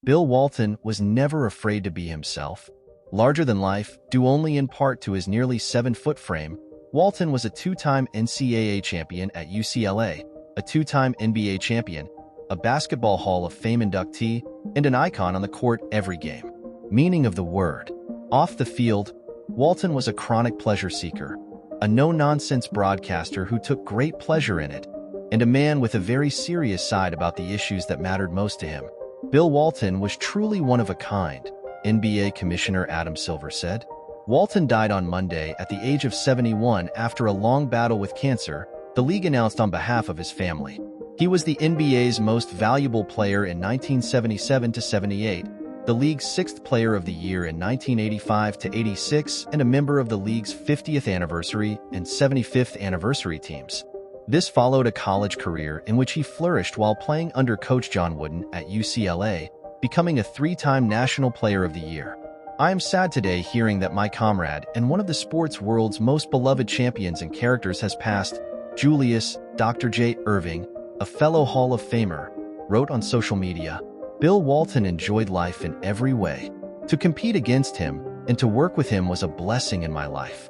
Bill Walton was never afraid to be himself. Larger than life, due only in part to his nearly 7-foot frame, Walton was a two-time NCAA champion at UCLA, a two-time NBA champion, a Basketball Hall of Fame inductee, and an icon on the court every game. Meaning of the word. Off the field, Walton was a chronic pleasure seeker, a no-nonsense broadcaster who took great pleasure in it, and a man with a very serious side about the issues that mattered most to him. Bill Walton was truly one of a kind, NBA Commissioner Adam Silver said. Walton died on Monday at the age of 71 after a long battle with cancer, the league announced on behalf of his family. He was the NBA's most valuable player in 1977-78, the league's 6th Player of the Year in 1985-86, and a member of the league's 50th anniversary and 75th anniversary teams. This followed a college career in which he flourished while playing under coach John Wooden at UCLA, becoming a 3-time National Player of the Year. I am sad today hearing that my comrade and one of the sports world's most beloved champions and characters has passed, Julius Dr. J. Irving, a fellow Hall of Famer, wrote on social media. Bill Walton enjoyed life in every way. To compete against him and to work with him was a blessing in my life.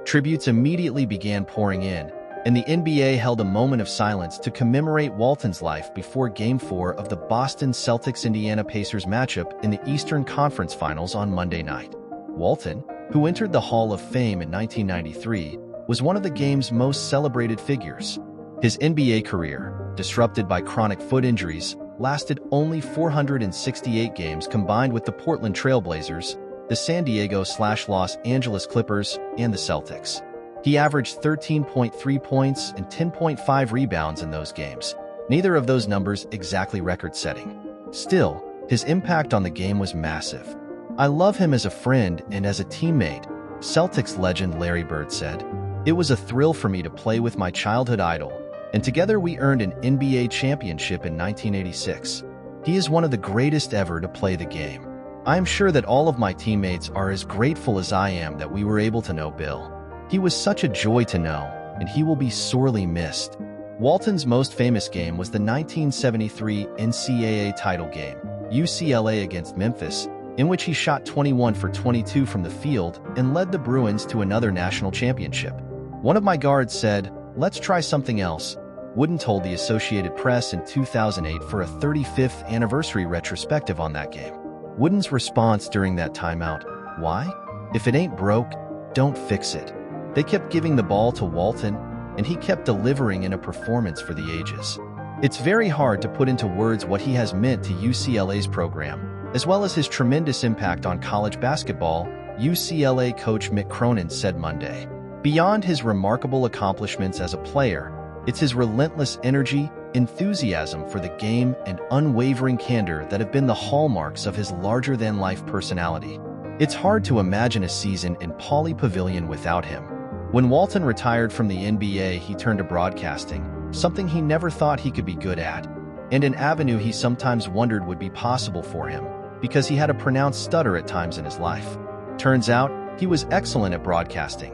Tributes immediately began pouring in, and the NBA held a moment of silence to commemorate Walton's life before Game 4 of the Boston Celtics-Indiana Pacers matchup in the Eastern Conference Finals on Monday night. Walton, who entered the Hall of Fame in 1993, was one of the game's most celebrated figures. His NBA career, disrupted by chronic foot injuries, lasted only 468 games combined with the Portland Trail Blazers, the San Diego/Los Angeles Clippers, and the Celtics. He averaged 13.3 points and 10.5 rebounds in those games, neither of those numbers exactly record-setting. Still, his impact on the game was massive. "I love him as a friend and as a teammate," Celtics legend Larry Bird said. "It was a thrill for me to play with my childhood idol, and together we earned an NBA championship in 1986. He is one of the greatest ever to play the game. I am sure that all of my teammates are as grateful as I am that we were able to know Bill. He was such a joy to know, and he will be sorely missed." Walton's most famous game was the 1973 NCAA title game, UCLA against Memphis, in which he shot 21 for 22 from the field and led the Bruins to another national championship. "One of my guards said, 'Let's try something else,'" Wooden told the Associated Press in 2008 for a 35th anniversary retrospective on that game. Wooden's response during that timeout: "Why? If it ain't broke, don't fix it." They kept giving the ball to Walton, and he kept delivering in a performance for the ages. It's very hard to put into words what he has meant to UCLA's program, as well as his tremendous impact on college basketball, UCLA coach Mick Cronin said Monday. Beyond his remarkable accomplishments as a player, it's his relentless energy, enthusiasm for the game, and unwavering candor that have been the hallmarks of his larger-than-life personality. It's hard to imagine a season in Pauley Pavilion without him. When Walton retired from the NBA, he turned to broadcasting, something he never thought he could be good at, and an avenue he sometimes wondered would be possible for him, because he had a pronounced stutter at times in his life. Turns out, he was excellent at broadcasting.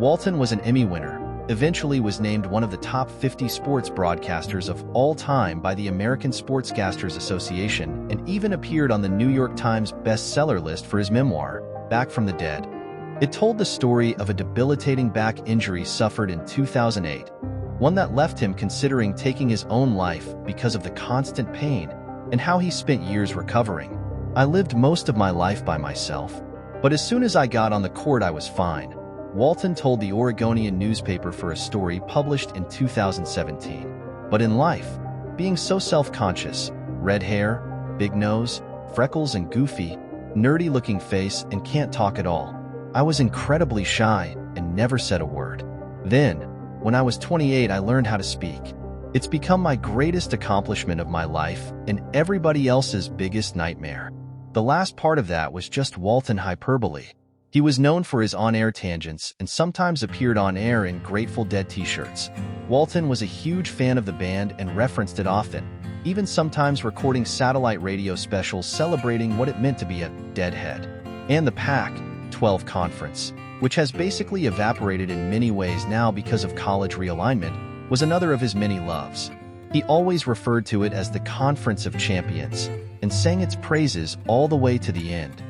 Walton was an Emmy winner, eventually was named one of the top 50 sports broadcasters of all time by the American Sportscasters Association, and even appeared on the New York Times bestseller list for his memoir, Back from the Dead. It told the story of a debilitating back injury suffered in 2008, one that left him considering taking his own life because of the constant pain, and how he spent years recovering. "I lived most of my life by myself, but as soon as I got on the court I was fine," Walton told the Oregonian newspaper for a story published in 2017. "But in life, being so self-conscious, red hair, big nose, freckles and goofy, nerdy-looking face and can't talk at all, I was incredibly shy and never said a word. Then, when I was 28, I learned how to speak. It's become my greatest accomplishment of my life and everybody else's biggest nightmare." The last part of that was just Walton hyperbole. He was known for his on-air tangents and sometimes appeared on air in Grateful Dead t-shirts. Walton was a huge fan of the band and referenced it often, even sometimes recording satellite radio specials celebrating what it meant to be a Deadhead. And the Pac-12 Conference, which has basically evaporated in many ways now because of college realignment, was another of his many loves. He always referred to it as the Conference of Champions, and sang its praises all the way to the end.